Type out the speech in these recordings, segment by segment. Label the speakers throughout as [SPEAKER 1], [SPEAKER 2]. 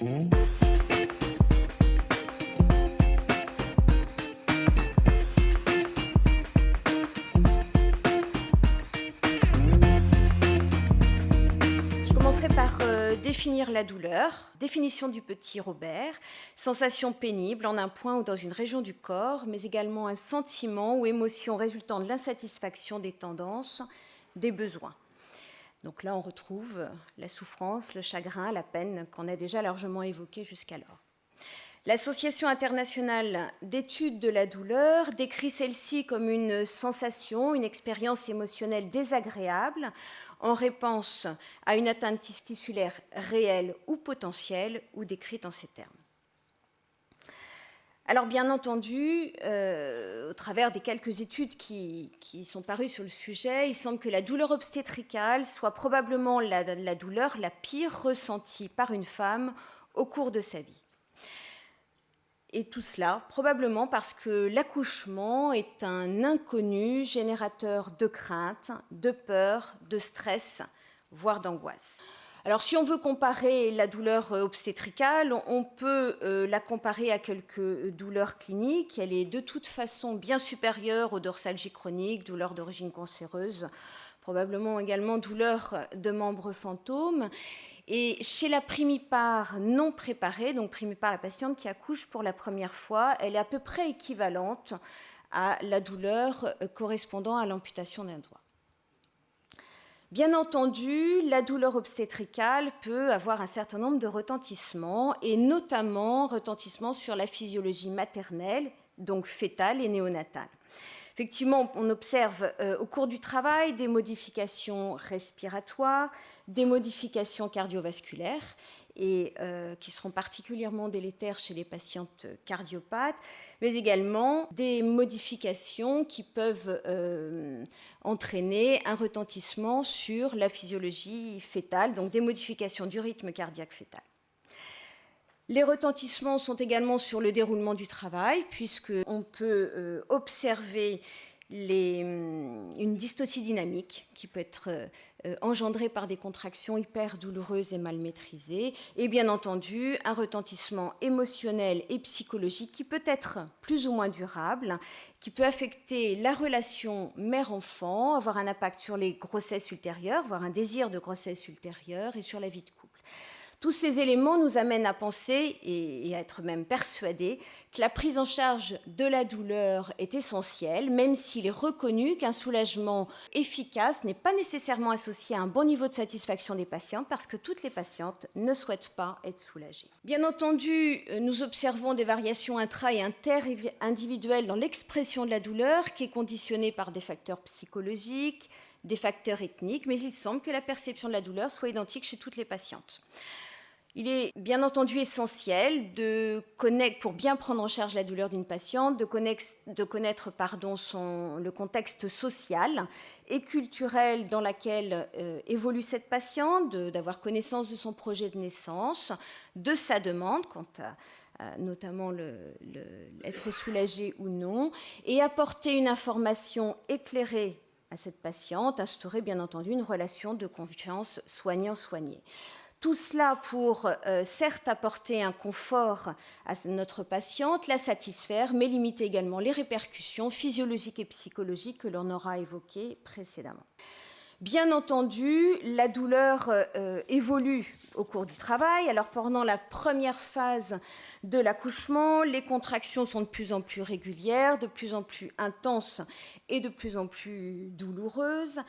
[SPEAKER 1] Je commencerai par définir la douleur. Définition du petit Robert. Sensation pénible en un point ou dans une région du corps, mais également un sentiment ou émotion résultant de l'insatisfaction des tendances, des besoins. Donc là, on retrouve la souffrance, le chagrin, la peine qu'on a déjà largement évoquée jusqu'alors. L'Association internationale d'études de la douleur décrit celle-ci comme une sensation, une expérience émotionnelle désagréable en réponse à une atteinte tissulaire réelle ou potentielle ou décrite en ces termes. Alors bien entendu, au travers des quelques études qui sont parues sur le sujet, il semble que la douleur obstétricale soit probablement la douleur la pire ressentie par une femme au cours de sa vie. Et tout cela probablement parce que l'accouchement est un inconnu générateur de crainte, de peur, de stress, voire d'angoisse. Alors si on veut comparer la douleur obstétricale, on peut la comparer à quelques douleurs cliniques. Elle est de toute façon bien supérieure aux dorsalgies chroniques, douleurs d'origine cancéreuse, probablement également douleurs de membres fantômes. Et chez la primipare non préparée, donc primipare la patiente qui accouche pour la première fois, elle est à peu près équivalente à la douleur correspondant à l'amputation d'un doigt. Bien entendu, la douleur obstétricale peut avoir un certain nombre de retentissements, et notamment retentissements sur la physiologie maternelle, donc fœtale et néonatale. Effectivement, on observe au cours du travail des modifications respiratoires, des modifications cardiovasculaires, et qui seront particulièrement délétères chez les patientes cardiopathes, mais également des modifications qui peuvent entraîner un retentissement sur la physiologie fœtale, donc des modifications du rythme cardiaque fœtal. Les retentissements sont également sur le déroulement du travail, puisqu'on peut observer une dystocie dynamique qui peut être engendrée par des contractions hyper douloureuses et mal maîtrisées, et bien entendu un retentissement émotionnel et psychologique qui peut être plus ou moins durable, qui peut affecter la relation mère-enfant, avoir un impact sur les grossesses ultérieures, voire un désir de grossesse ultérieure, et sur la vie de couple. Tous ces éléments nous amènent à penser et à être même persuadés que la prise en charge de la douleur est essentielle, même s'il est reconnu qu'un soulagement efficace n'est pas nécessairement associé à un bon niveau de satisfaction des patientes, parce que toutes les patientes ne souhaitent pas être soulagées. Bien entendu, nous observons des variations intra- et inter-individuelles dans l'expression de la douleur, qui est conditionnée par des facteurs psychologiques, des facteurs ethniques, mais il semble que la perception de la douleur soit identique chez toutes les patientes. Il est bien entendu essentiel de connaître, pour bien prendre en charge la douleur d'une patiente, de connaître le contexte social et culturel dans lequel évolue cette patiente, d'avoir connaissance de son projet de naissance, de sa demande quant à notamment être soulagée ou non, et apporter une information éclairée à cette patiente, instaurer bien entendu une relation de confiance soignant-soigné. Tout cela pour, certes, apporter un confort à notre patiente, la satisfaire, mais limiter également les répercussions physiologiques et psychologiques que l'on aura évoquées précédemment. Bien entendu, la douleur évolue au cours du travail. Alors pendant la première phase de l'accouchement, les contractions sont de plus en plus régulières, de plus en plus intenses et de plus en plus douloureuses.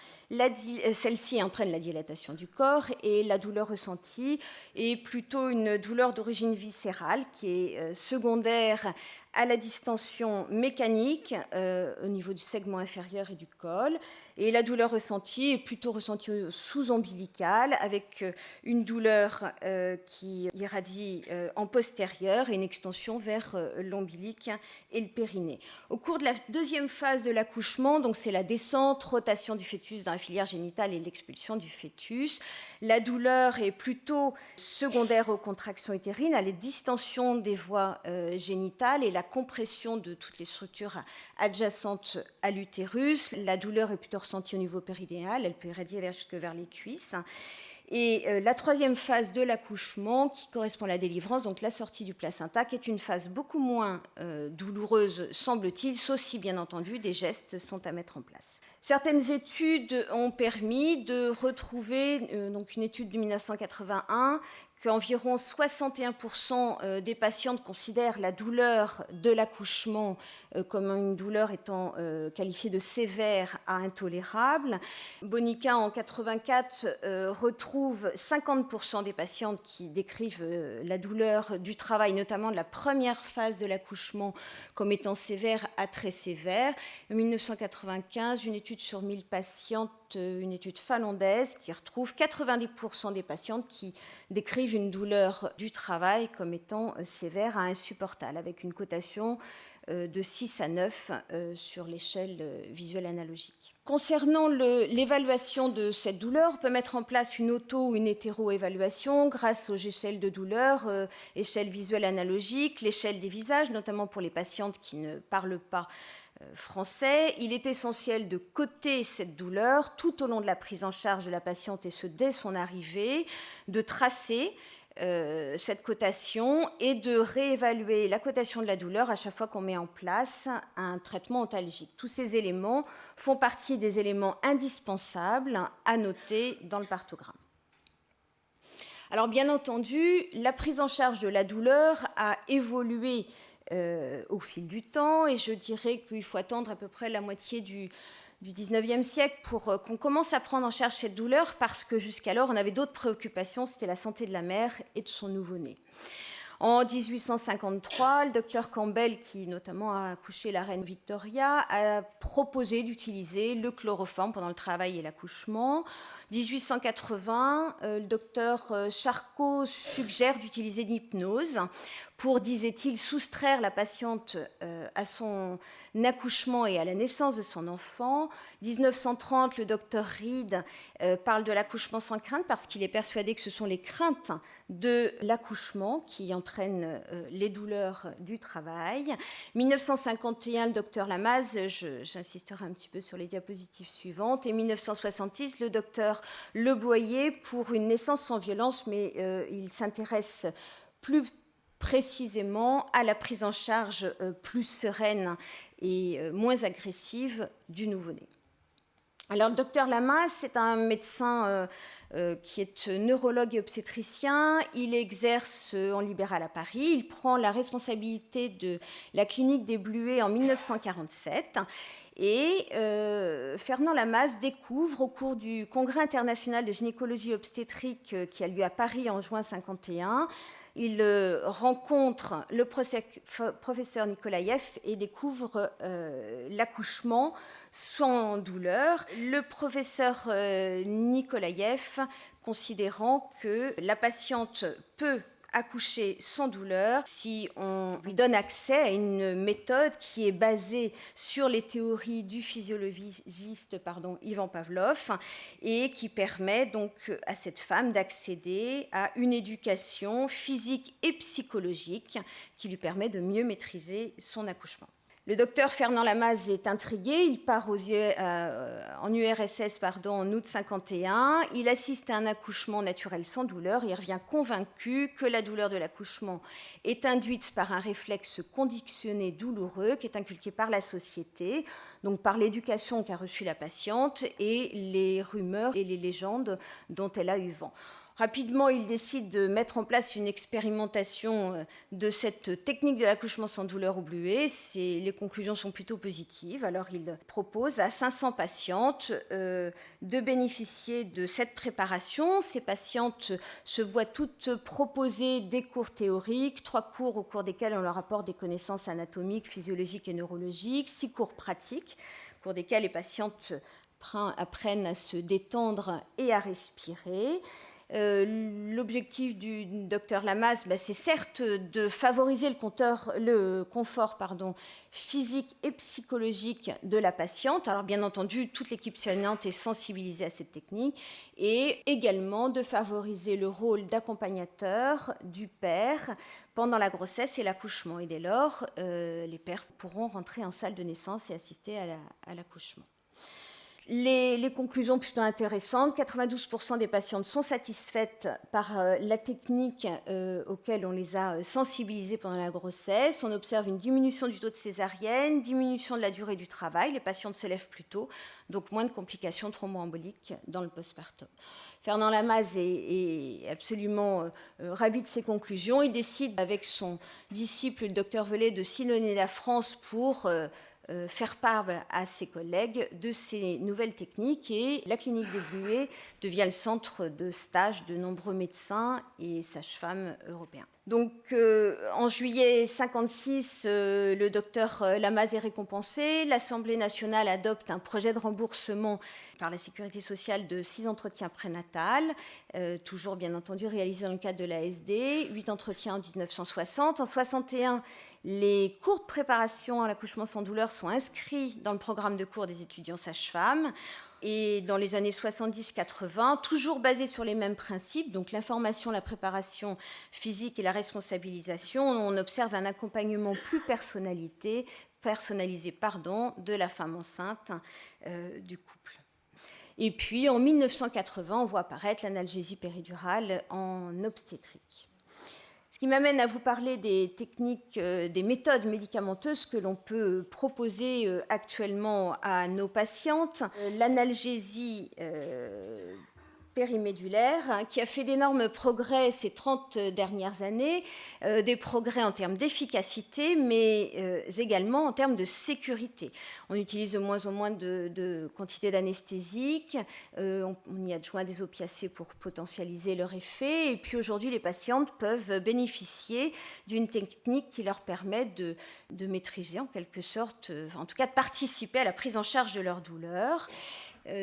[SPEAKER 1] Celle-ci entraîne la dilatation du corps, et la douleur ressentie est plutôt une douleur d'origine viscérale qui est secondaire à la distension mécanique au niveau du segment inférieur et du col. Et la douleur ressentie est plutôt ressentie sous-ombilicale, avec une douleur qui irradie en postérieur et une extension vers l'ombilic et le périnée. Au cours de la deuxième phase de l'accouchement, donc c'est la descente, rotation du fœtus dans la filière génitale et l'expulsion du fœtus, la douleur est plutôt secondaire aux contractions utérines, à la distension des voies génitales et la compression de toutes les structures adjacentes à l'utérus. La douleur est plutôt ressentie au niveau périnnéal, elle peut irradier jusque vers les cuisses. Et la troisième phase de l'accouchement, qui correspond à la délivrance, donc la sortie du placenta, qui est une phase beaucoup moins douloureuse, semble-t-il, sauf si, bien entendu, des gestes sont à mettre en place. Certaines études ont permis de retrouver, donc une étude de 1981, qu'environ 61% des patientes considèrent la douleur de l'accouchement comme une douleur étant qualifiée de sévère à intolérable. Bonica, en 84, retrouve 50% des patientes qui décrivent la douleur du travail, notamment de la première phase de l'accouchement, comme étant sévère à très sévère. En 1995, une étude sur 1000 patientes, une étude finlandaise, qui retrouve 90% des patientes qui décrivent une douleur du travail comme étant sévère à insupportable, avec une cotation de 6 à 9 sur l'échelle visuelle analogique. Concernant l'évaluation de cette douleur, on peut mettre en place une auto ou une hétéro-évaluation grâce aux échelles de douleur, échelle visuelle analogique, l'échelle des visages, notamment pour les patientes qui ne parlent pas français. Il est essentiel de coter cette douleur tout au long de la prise en charge de la patiente, et ce dès son arrivée, de tracer cette cotation et de réévaluer la cotation de la douleur à chaque fois qu'on met en place un traitement antalgique. Tous ces éléments font partie des éléments indispensables à noter dans le partogramme. Alors bien entendu, la prise en charge de la douleur a évolué au fil du temps, et je dirais qu'il faut attendre à peu près la moitié du 19e siècle pour qu'on commence à prendre en charge cette douleur, parce que jusqu'alors, on avait d'autres préoccupations, c'était la santé de la mère et de son nouveau-né. En 1853, le docteur Campbell, qui notamment a accouché la reine Victoria, a proposé d'utiliser le chloroforme pendant le travail et l'accouchement. 1880, le docteur Charcot suggère d'utiliser l'hypnose pour, disait-il, soustraire la patiente à son accouchement et à la naissance de son enfant. 1930, le docteur Reed parle de l'accouchement sans crainte, parce qu'il est persuadé que ce sont les craintes de l'accouchement qui entraînent les douleurs du travail. 1951, le docteur Lamaze, j'insisterai un petit peu sur les diapositives suivantes, et 1966, le docteur Le Boyer pour une naissance sans violence, mais il s'intéresse plus précisément à la prise en charge plus sereine et moins agressive du nouveau-né. Alors, le docteur Lamaze, c'est un médecin qui est neurologue et obstétricien. Il exerce en libéral à Paris. Il prend la responsabilité de la clinique des Bluets en 1947. Et Fernand Lamaze découvre, au cours du Congrès international de gynécologie obstétrique qui a lieu à Paris en juin 1951, il rencontre le professeur Nikolaïev et découvre l'accouchement sans douleur. Le professeur Nikolaïev, considérant que la patiente peut accoucher sans douleur si on lui donne accès à une méthode qui est basée sur les théories du physiologiste Ivan Pavlov, et qui permet donc à cette femme d'accéder à une éducation physique et psychologique qui lui permet de mieux maîtriser son accouchement. Le docteur Fernand Lamaze est intrigué, il part en URSS en août 1951, il assiste à un accouchement naturel sans douleur, il revient convaincu que la douleur de l'accouchement est induite par un réflexe conditionné douloureux qui est inculqué par la société, donc par l'éducation qu'a reçue la patiente et les rumeurs et les légendes dont elle a eu vent. Rapidement, il décide de mettre en place une expérimentation de cette technique de l'accouchement sans douleur au Bluet. Les conclusions sont plutôt positives. Alors, il propose à 500 patientes de bénéficier de cette préparation. Ces patientes se voient toutes proposer des cours théoriques, 3 cours au cours desquels on leur apporte des connaissances anatomiques, physiologiques et neurologiques, 6 cours pratiques, au cours desquels les patientes apprennent à se détendre et à respirer. L'objectif du docteur Lamaze, c'est certes de favoriser le confort physique et psychologique de la patiente. Alors bien entendu, toute l'équipe soignante est sensibilisée à cette technique, et également de favoriser le rôle d'accompagnateur du père pendant la grossesse et l'accouchement. Et dès lors, les pères pourront rentrer en salle de naissance et assister à l'accouchement. Les conclusions plutôt intéressantes, 92% des patientes sont satisfaites par la technique auquel on les a sensibilisées pendant la grossesse. On observe une diminution du taux de césarienne, diminution de la durée du travail, les patientes se lèvent plus tôt, donc moins de complications thromboemboliques dans le postpartum. Fernand Lamaze est absolument ravi de ces conclusions. Il décide avec son disciple, le docteur Velay, de sillonner la France pour faire part à ses collègues de ces nouvelles techniques, et la clinique des Buées devient le centre de stage de nombreux médecins et sages-femmes européens. Donc en juillet 1956, le docteur Lamaze est récompensé. L'Assemblée nationale adopte un projet de remboursement par la Sécurité sociale de 6 entretiens prénatals, toujours bien entendu réalisés dans le cadre de l'ASD, 8 entretiens en 1960. En 1961, les cours de préparation à l'accouchement sans douleur sont inscrits dans le programme de cours des étudiants sages-femmes. Et dans les années 70-80, toujours basés sur les mêmes principes, donc l'information, la préparation physique et la responsabilisation, on observe un accompagnement plus personnalisé de la femme enceinte du couple. Et puis en 1980, on voit apparaître l'analgésie péridurale en obstétrique. Ce qui m'amène à vous parler des techniques, des méthodes médicamenteuses que l'on peut proposer actuellement à nos patientes. L'analgésie périmédulaire, qui a fait d'énormes progrès ces 30 dernières années, des progrès en termes d'efficacité, mais également en termes de sécurité. On utilise de moins en moins de quantité d'anesthésiques, on y adjoint des opiacés pour potentialiser leur effet, et puis aujourd'hui, les patientes peuvent bénéficier d'une technique qui leur permet de maîtriser en quelque sorte, en tout cas de participer à la prise en charge de leur douleur.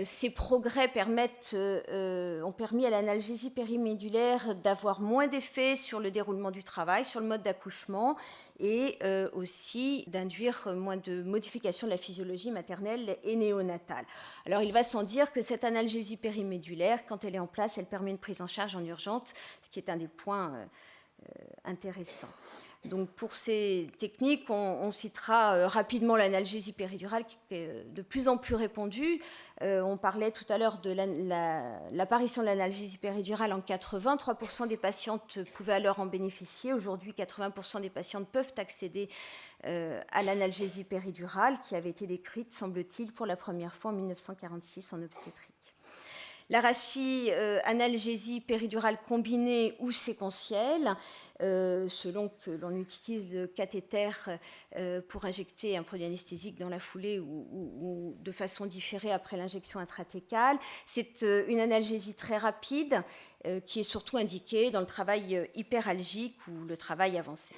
[SPEAKER 1] Ces progrès ont permis à l'analgésie périmédulaire d'avoir moins d'effets sur le déroulement du travail, sur le mode d'accouchement, et aussi d'induire moins de modifications de la physiologie maternelle et néonatale. Alors il va sans dire que cette analgésie périmédulaire, quand elle est en place, elle permet une prise en charge en urgence, ce qui est un des points intéressants. Donc pour ces techniques, on citera rapidement l'analgésie péridurale qui est de plus en plus répandue. On parlait tout à l'heure de l'apparition de l'analgésie péridurale en 80. 3% des patientes pouvaient alors en bénéficier. Aujourd'hui, 80% des patientes peuvent accéder à l'analgésie péridurale qui avait été décrite, semble-t-il, pour la première fois en 1946 en obstétrique. L'arachie-analgésie péridurale combinée ou séquentielle, selon que l'on utilise le cathéter pour injecter un produit anesthésique dans la foulée ou de façon différée après l'injection intratécale. C'est une analgésie très rapide qui est surtout indiquée dans le travail hyperalgique ou le travail avancé.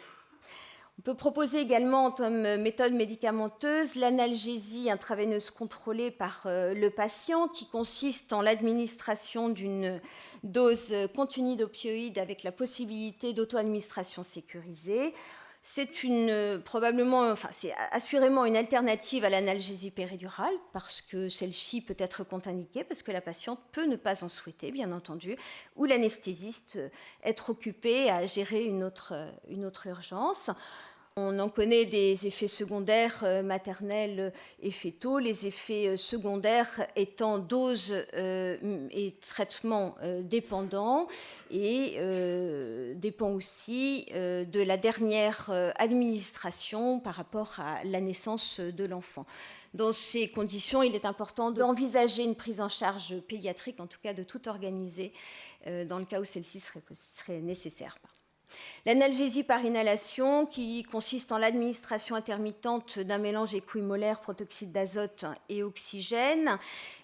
[SPEAKER 1] On peut proposer également comme méthode médicamenteuse l'analgésie intraveineuse contrôlée par le patient, qui consiste en l'administration d'une dose continue d'opioïdes avec la possibilité d'auto-administration sécurisée. C'est assurément une alternative à l'analgésie péridurale, parce que celle-ci peut être contre-indiquée, parce que la patiente peut ne pas en souhaiter, bien entendu, ou l'anesthésiste être occupé à gérer une autre urgence. On en connaît des effets secondaires maternels et fétaux, les effets secondaires étant dose et traitement dépendants, et dépend aussi de la dernière administration par rapport à la naissance de l'enfant. Dans ces conditions, il est important d'envisager une prise en charge pédiatrique, en tout cas de tout organiser dans le cas où celle-ci serait nécessaire. L'analgésie par inhalation, qui consiste en l'administration intermittente d'un mélange équimolaire, protoxyde d'azote et oxygène.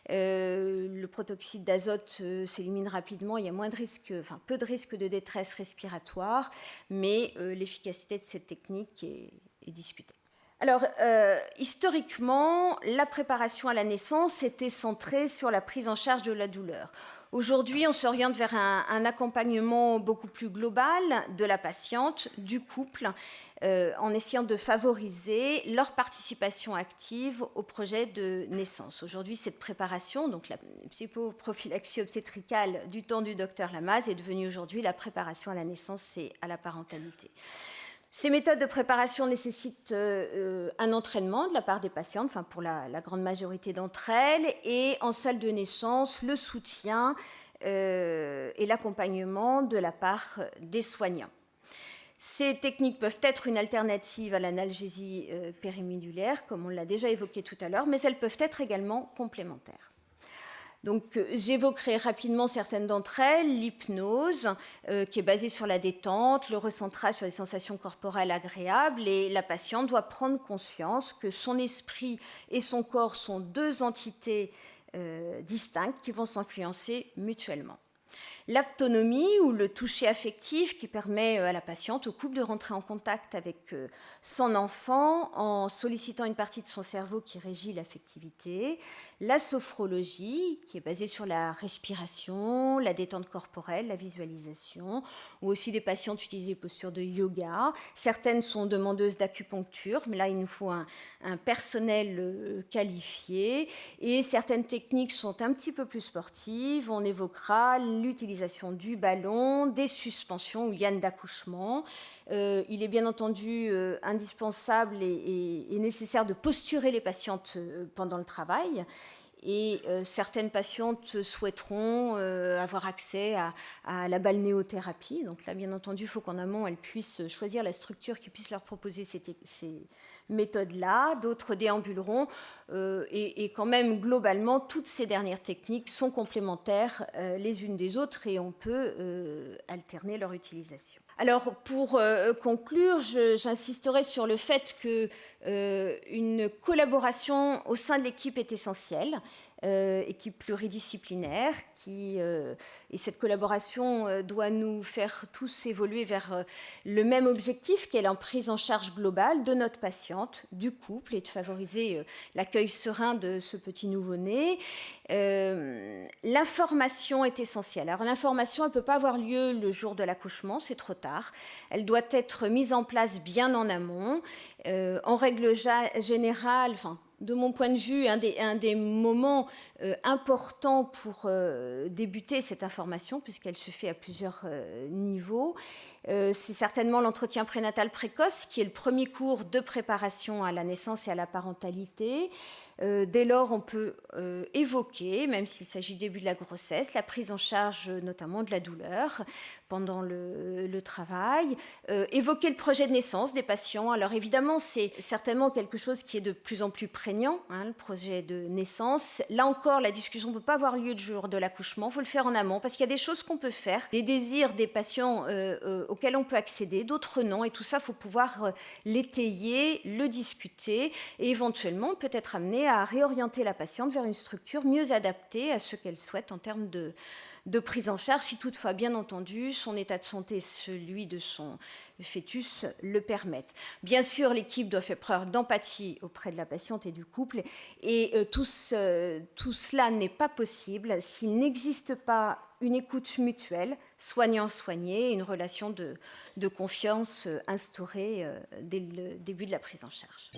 [SPEAKER 1] Le protoxyde d'azote s'élimine rapidement, il y a peu de risque de détresse respiratoire, mais l'efficacité de cette technique est discutée. Alors, historiquement, la préparation à la naissance était centrée sur la prise en charge de la douleur. Aujourd'hui, on s'oriente vers un accompagnement beaucoup plus global de la patiente, du couple, en essayant de favoriser leur participation active au projet de naissance. Aujourd'hui, cette préparation, donc la psychoprophylaxie obstétricale du temps du docteur Lamaze, est devenue aujourd'hui la préparation à la naissance et à la parentalité. Ces méthodes de préparation nécessitent un entraînement de la part des patientes, enfin pour la grande majorité d'entre elles, et en salle de naissance, le soutien et l'accompagnement de la part des soignants. Ces techniques peuvent être une alternative à l'analgésie périmodulaire, comme on l'a déjà évoqué tout à l'heure, mais elles peuvent être également complémentaires. Donc, j'évoquerai rapidement certaines d'entre elles. L'hypnose, qui est basée sur la détente, le recentrage sur les sensations corporelles agréables, et la patiente doit prendre conscience que son esprit et son corps sont deux entités distinctes qui vont s'influencer mutuellement. L'autonomie ou le toucher affectif qui permet à la patiente, au couple, de rentrer en contact avec son enfant en sollicitant une partie de son cerveau qui régit l'affectivité. La sophrologie qui est basée sur la respiration, la détente corporelle, la visualisation, ou aussi des patientes utilisent des postures de yoga. Certaines sont demandeuses d'acupuncture, mais là il nous faut un personnel qualifié, et certaines techniques sont un petit peu plus sportives. On évoquera l'utilisation du ballon, des suspensions ou yann d'accouchement. Il est bien entendu indispensable et nécessaire de posturer les patientes pendant le travail. Et certaines patientes souhaiteront avoir accès à la balnéothérapie. Donc là, bien entendu, il faut qu'en amont, elles puissent choisir la structure qui puisse leur proposer ces méthodes-là. D'autres déambuleront. Et quand même, globalement, toutes ces dernières techniques sont complémentaires les unes des autres et on peut alterner leur utilisation. Alors, pour conclure, j'insisterai sur le fait qu'une collaboration au sein de l'équipe est essentielle, équipe pluridisciplinaire, et cette collaboration doit nous faire tous évoluer vers le même objectif, qui est la prise en charge globale de notre patiente, du couple, et de favoriser l'accueil serein de ce petit nouveau-né. L'information est essentielle. Alors l'information, elle ne peut pas avoir lieu le jour de l'accouchement, c'est trop tard. Elle doit être mise en place bien en amont. En règle générale, enfin, de mon point de vue, un des moments importants pour débuter cette information, puisqu'elle se fait à plusieurs niveaux, c'est certainement l'entretien prénatal précoce, qui est le premier cours de préparation à la naissance et à la parentalité. Dès lors, on peut évoquer, même s'il s'agit du début de la grossesse, la prise en charge notamment de la douleur pendant le travail, évoquer le projet de naissance des patients. Alors évidemment, c'est certainement quelque chose qui est de plus en plus prégnant, hein, le projet de naissance. Là encore, la discussion ne peut pas avoir lieu le jour de l'accouchement, il faut le faire en amont, parce qu'il y a des choses qu'on peut faire, des désirs des patients auxquels on peut accéder, d'autres non, et tout ça, il faut pouvoir l'étayer, le discuter, et éventuellement peut-être amener à réorienter la patiente vers une structure mieux adaptée à ce qu'elle souhaite en termes de prise en charge, si toutefois, bien entendu, son état de santé et celui de son fœtus le permettent. Bien sûr, l'équipe doit faire preuve d'empathie auprès de la patiente et du couple, et tout cela n'est pas possible s'il n'existe pas une écoute mutuelle, soignant-soigné, une relation de confiance instaurée dès le début de la prise en charge.